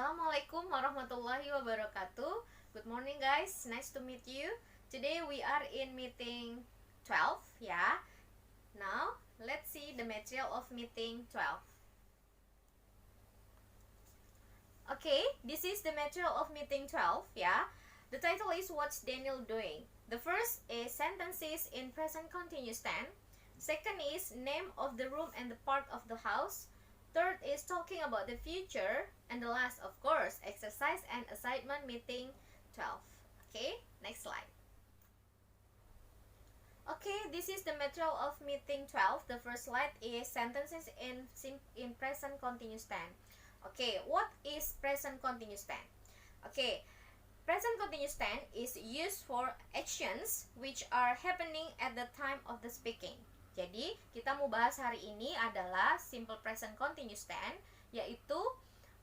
Assalamualaikum warahmatullahi wabarakatuh. Good morning guys, nice to meet you. Today we are in meeting 12, yeah. Now, let's see the material of meeting 12. Okay, this is the material of meeting 12, yeah. The title is What's Daniel Doing? The first is sentences in present continuous tense. Second is name of the room and the part of the house. Third is talking about the future. And the last, of course, exercise and assignment meeting 12. Okay, next slide. Okay, this is the material of meeting 12. The first slide is sentences in present continuous tense. Okay, what is present continuous tense? Okay, present continuous tense is used for actions which are happening at the time of the speaking. Jadi, kita mau bahas hari ini adalah simple present continuous tense, yaitu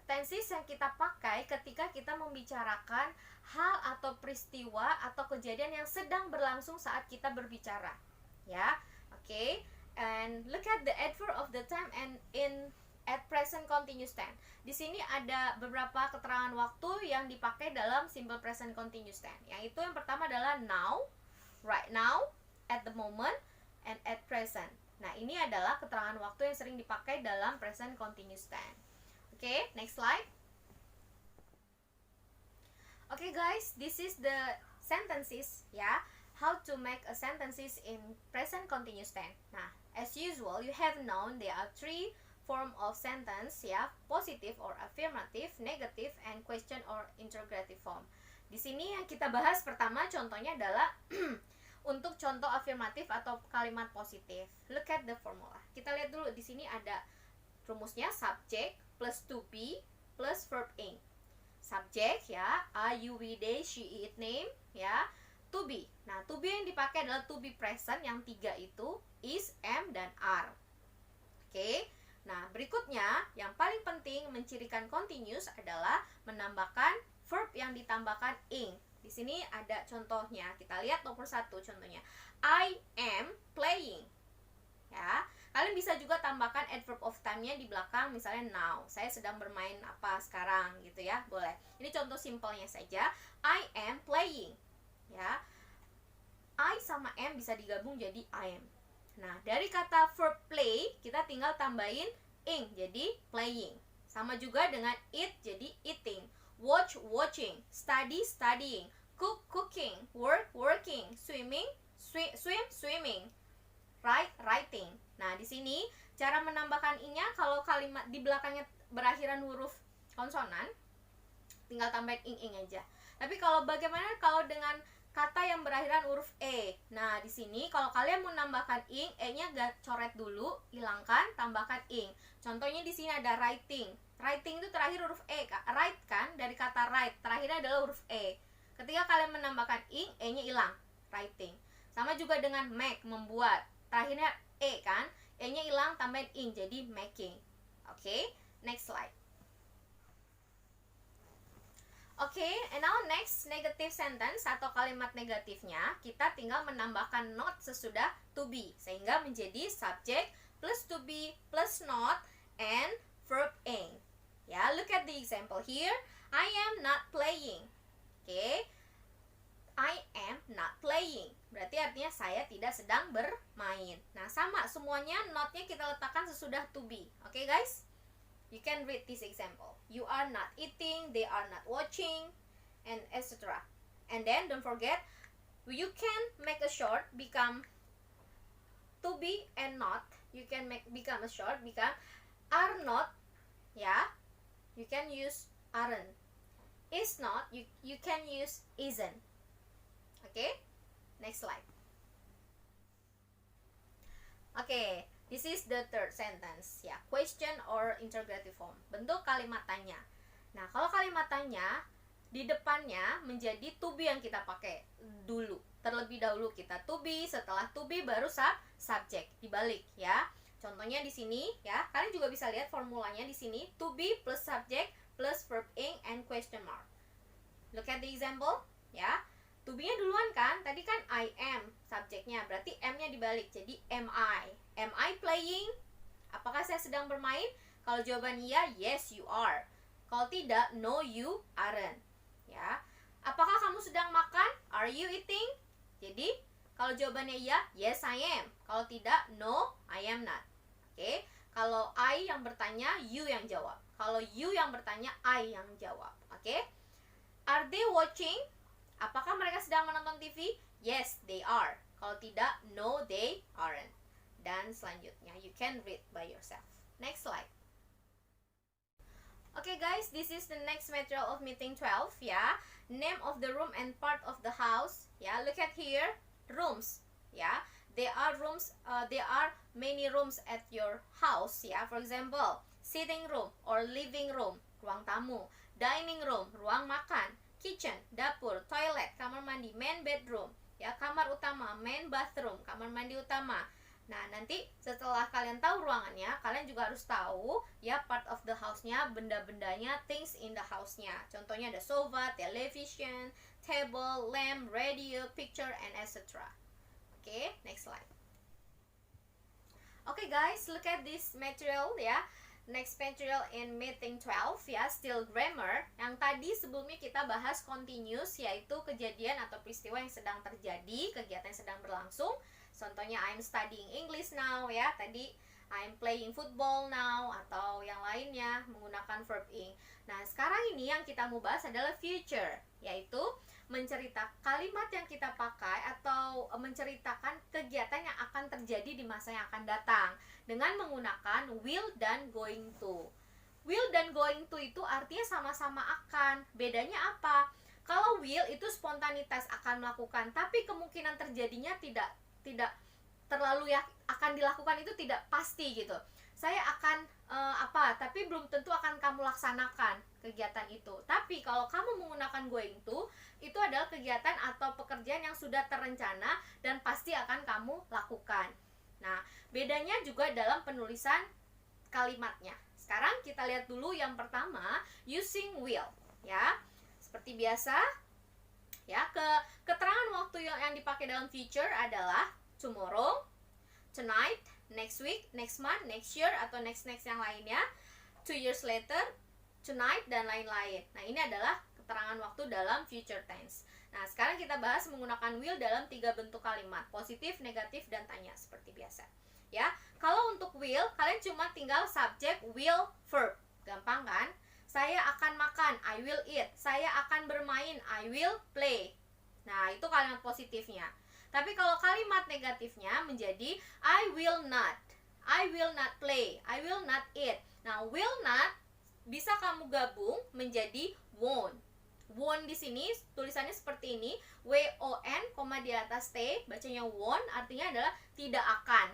tenses yang kita pakai ketika kita membicarakan hal atau peristiwa atau kejadian yang sedang berlangsung saat kita berbicara. Ya, oke. And look at the adverb of the time and at present continuous tense. Di sini ada beberapa keterangan waktu yang dipakai dalam simple present continuous tense. Yang itu yang pertama adalah now, right now, at the moment, and at present. Nah, ini adalah keterangan waktu yang sering dipakai dalam present continuous tense. Okay, next slide. Okay guys, this is the sentences, ya. How to make a sentences in present continuous tense. Nah, as usual, you have known there are three form of sentence, ya. Positive or affirmative, negative, and question or interrogative form. Di sini yang kita bahas pertama contohnya adalah untuk contoh afirmatif atau kalimat positif. Look at the formula. Kita lihat dulu di sini ada rumusnya subject plus to be plus verb ing. Subject ya, I, you, we, they, she, it, name ya. To be. Nah, to be yang dipakai adalah to be present yang tiga itu is, am, dan are. Oke. Nah, berikutnya yang paling penting mencirikan continuous adalah menambahkan verb yang ditambahkan ing. Di sini ada contohnya. Kita lihat nomor 1 contohnya. I am playing. Ya. Kalian bisa juga tambahkan adverb of time-nya di belakang, misalnya now. Saya sedang bermain apa sekarang gitu ya. Boleh. Ini contoh simpelnya saja. I am playing. Ya. I sama am bisa digabung jadi I am. Nah, dari kata verb play kita tinggal tambahin ing jadi playing. Sama juga dengan eat jadi eating. Watch, watching, study, studying, cook, cooking, work, working, swimming, swim, swimming, write, writing. Nah, di sini cara menambahkan ing-nya kalau kalimat di belakangnya berakhiran huruf konsonan, tinggal tambahin ing aja. Tapi kalau bagaimana kalau dengan kata yang berakhiran huruf e? Nah, di sini kalau kalian mau nambahkan ing, e-nya coret dulu, hilangkan, tambahkan ing. Contohnya di sini ada writing. Writing itu terakhir huruf e, write kan, dari kata write, terakhirnya adalah huruf e. Ketika kalian menambahkan ing, e-nya hilang, writing. Sama juga dengan make, membuat, terakhirnya e kan, e-nya hilang, tambahin ing, jadi making. Oke, next slide. Oke, and now next, negative sentence atau kalimat negatifnya, kita tinggal menambahkan not sesudah to be, sehingga menjadi subject plus to be plus not and verb ing. Ya, look at the example here. I am not playing. Oke, I am not playing. Berarti artinya saya tidak sedang bermain. Nah, sama semuanya not-nya kita letakkan sesudah to be. Oke, guys? You can read this example. You are not eating, they are not watching, and etc. And then don't forget, you can make a short become to be and not. You can become a short become are not. Ya. You can use aren't. Is not, you can use isn't. Okay? Next slide. Okay, this is the third sentence ya. Question or interrogative form. Bentuk kalimat tanya. Nah, kalau kalimat tanya di depannya menjadi to be yang kita pakai dulu. Terlebih dahulu kita to be, setelah to be baru subject. Dibalik ya. Contohnya di sini ya, kalian juga bisa lihat formulanya di sini, to be plus subject plus verb ing and question mark. Look at the example ya. To be-nya duluan kan? Tadi kan I am subjeknya, berarti am-nya dibalik jadi am I. Am I playing? Apakah saya sedang bermain? Kalau jawaban iya, yes you are. Kalau tidak, no you aren't. Ya. Apakah kamu sedang makan? Are you eating? Jadi, kalau jawabannya iya, yes I am. Kalau tidak, no I am not. Oke. Kalau I yang bertanya, you yang jawab. Kalau you yang bertanya, I yang jawab. Oke. Are they watching? Apakah mereka sedang menonton TV? Yes, they are. Kalau tidak, no they aren't. Dan selanjutnya, you can read by yourself. Next slide. Okay guys, this is the next material of meeting 12, ya. Name of the room and part of the house, ya. Look at here, rooms, ya. There are rooms, there are many rooms at your house, ya. For example, sitting room or living room, ruang tamu. Dining room, ruang makan. Kitchen, dapur. Toilet, kamar mandi. Main bedroom, ya. Kamar utama, main bathroom, kamar mandi utama. Nah, nanti setelah kalian tahu ruangannya, kalian juga harus tahu ya part of the house-nya, benda-bendanya, things in the house-nya. Contohnya ada sofa, television, table, lamp, radio, picture, and etc. Oke, next slide. Oke guys, look at this material ya. Next material in meeting 12 ya, still grammar. Yang tadi sebelumnya kita bahas continuous, yaitu kejadian atau peristiwa yang sedang terjadi, kegiatan yang sedang berlangsung. Contohnya I'm studying English now ya, tadi I'm playing football now, atau yang lainnya menggunakan verb ing. Nah, sekarang ini yang kita mau bahas adalah future, yaitu menceritakan kalimat yang kita pakai atau menceritakan kegiatan yang akan terjadi di masa yang akan datang dengan menggunakan will dan going to. Will dan going to itu artinya sama-sama akan. Bedanya apa? Kalau will itu spontanitas, akan melakukan, tapi kemungkinan terjadinya tidak terlalu ya akan dilakukan itu tidak pasti gitu. Saya akan tapi belum tentu akan kamu laksanakan kegiatan itu. Tapi kalau kamu menggunakan going to, itu adalah kegiatan atau pekerjaan yang sudah terencana dan pasti akan kamu lakukan. Nah, bedanya juga dalam penulisan kalimatnya. Sekarang kita lihat dulu yang pertama, using will ya. Seperti biasa ya, keterangan waktu yang dipakai dalam future adalah tomorrow, tonight, next week, next month, next year, atau next yang lainnya, 2 years later, tonight, dan lain-lain. Nah, ini adalah keterangan waktu dalam future tense. Nah, sekarang kita bahas menggunakan will dalam 3 bentuk kalimat, positif, negatif, dan tanya, seperti biasa. Ya, kalau untuk will, kalian cuma tinggal subject, will, verb. Gampang kan? Saya akan makan, I will eat. Saya akan bermain, I will play. Nah, itu kalimat positifnya. Tapi kalau kalimat negatifnya menjadi I will not play, I will not eat. Nah, will not bisa kamu gabung menjadi won't. Won't di sini tulisannya seperti ini, W-O-N, koma di atas T, bacanya won't, artinya adalah tidak akan.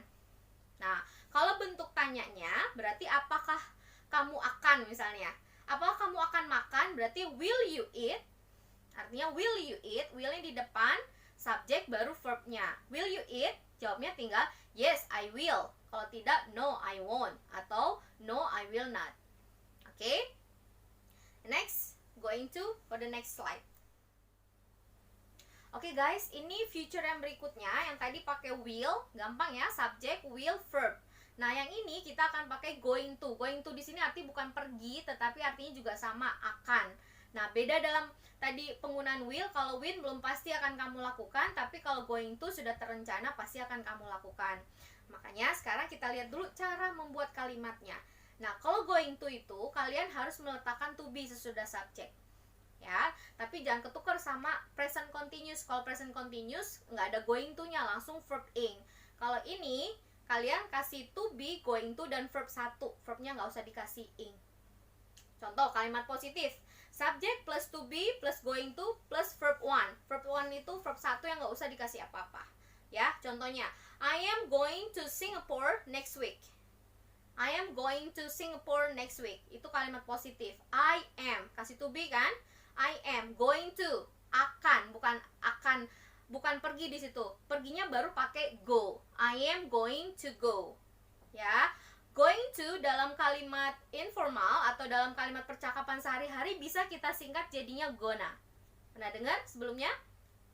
Nah, kalau bentuk tanyanya berarti apakah kamu akan misalnya. Apakah kamu akan makan? Berarti will you eat? Artinya will you eat, will-nya di depan, subjek baru verb-nya. Will you eat? Jawabnya tinggal yes, I will. Kalau tidak, no, I won't. Atau no, I will not. Oke? Next, going to for the next slide. Oke guys, ini future yang berikutnya. Yang tadi pakai will, gampang ya, subjek, will, verb. Nah, yang ini kita akan pakai going to. Going to di sini arti bukan pergi, tetapi artinya juga sama, akan. Nah, beda dalam tadi penggunaan will, kalau will belum pasti akan kamu lakukan, tapi kalau going to sudah terencana pasti akan kamu lakukan. Makanya sekarang kita lihat dulu cara membuat kalimatnya. Nah, kalau going to itu kalian harus meletakkan to be sesudah subjek. Ya, tapi jangan ketukar sama present continuous. Kalau present continuous nggak ada going to-nya, langsung verb ing. Kalau ini kalian kasih to be, going to, dan verb 1. Verbnya nggak usah dikasih ing. Contoh kalimat positif, subject plus to be plus going to plus verb 1. Verb 1 itu verb 1 yang nggak usah dikasih apa-apa. Ya, contohnya, I am going to Singapore next week. I am going to Singapore next week. Itu kalimat positif. I am, kasih to be kan? I am going to, akan, bukan pergi di situ. Perginya baru pakai go. I am going to go. Ya. Going to dalam kalimat informal atau dalam kalimat percakapan sehari-hari bisa kita singkat jadinya gonna. Pernah dengar sebelumnya?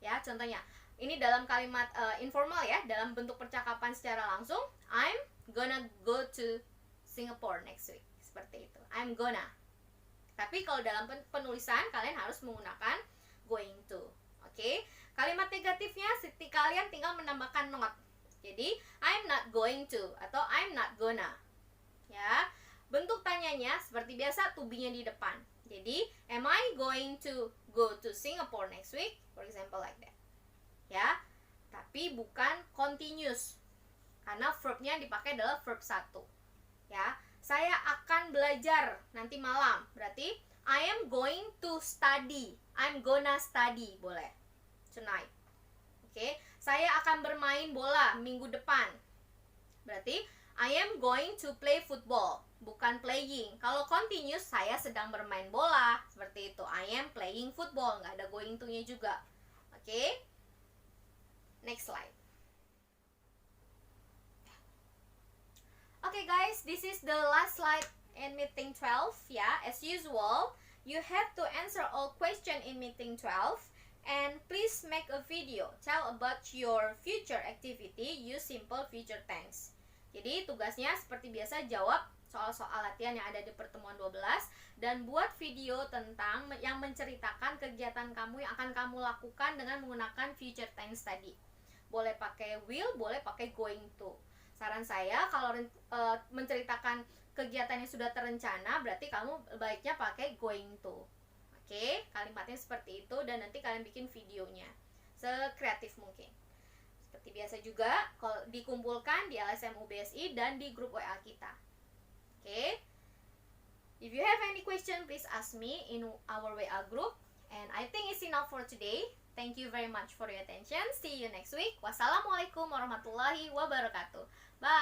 Ya, contohnya. Ini dalam kalimat informal ya, dalam bentuk percakapan secara langsung. I'm gonna go to Singapore next week. Seperti itu. I'm gonna. Tapi kalau dalam penulisan kalian harus menggunakan going to. Oke? Kalimat negatifnya kalian tinggal menambahkan not. Jadi I'm not going to atau I'm not gonna. Ya. Bentuk tanyanya seperti biasa to be-nya di depan. Jadi am I going to go to Singapore next week? For example like that. Ya. Tapi bukan continuous. Karena verb-nya dipakai adalah verb 1. Ya. Saya akan belajar nanti malam. Berarti I am going to study. I'm gonna study, boleh. Tonight. Oke, saya akan bermain bola minggu depan. Berarti I am going to play football, bukan playing. Kalau continuous, saya sedang bermain bola. Seperti itu. I am playing football, nggak ada going to-nya juga. Oke. Next slide. Okay guys, this is the last slide in meeting 12. Yeah, as usual, you have to answer all questions in meeting 12. And please make a video. Tell about your future activity. Use simple future tense. Jadi tugasnya seperti biasa jawab soal-soal latihan yang ada di pertemuan 12. Dan buat video tentang yang menceritakan kegiatan kamu yang akan kamu lakukan dengan menggunakan future tense tadi. Boleh pakai will, boleh pakai going to. Saran saya kalau menceritakan kegiatan yang sudah terencana, berarti kamu baiknya pakai going to. Oke, kalimatnya seperti itu dan nanti kalian bikin videonya sekreatif mungkin. Seperti biasa juga kalau dikumpulkan di LSM UBSI dan di grup WA kita. Oke. If you have any question, please ask me in our WA group. And I think it's enough for today. Thank you very much for your attention. See you next week. Wassalamualaikum warahmatullahi wabarakatuh. Bye.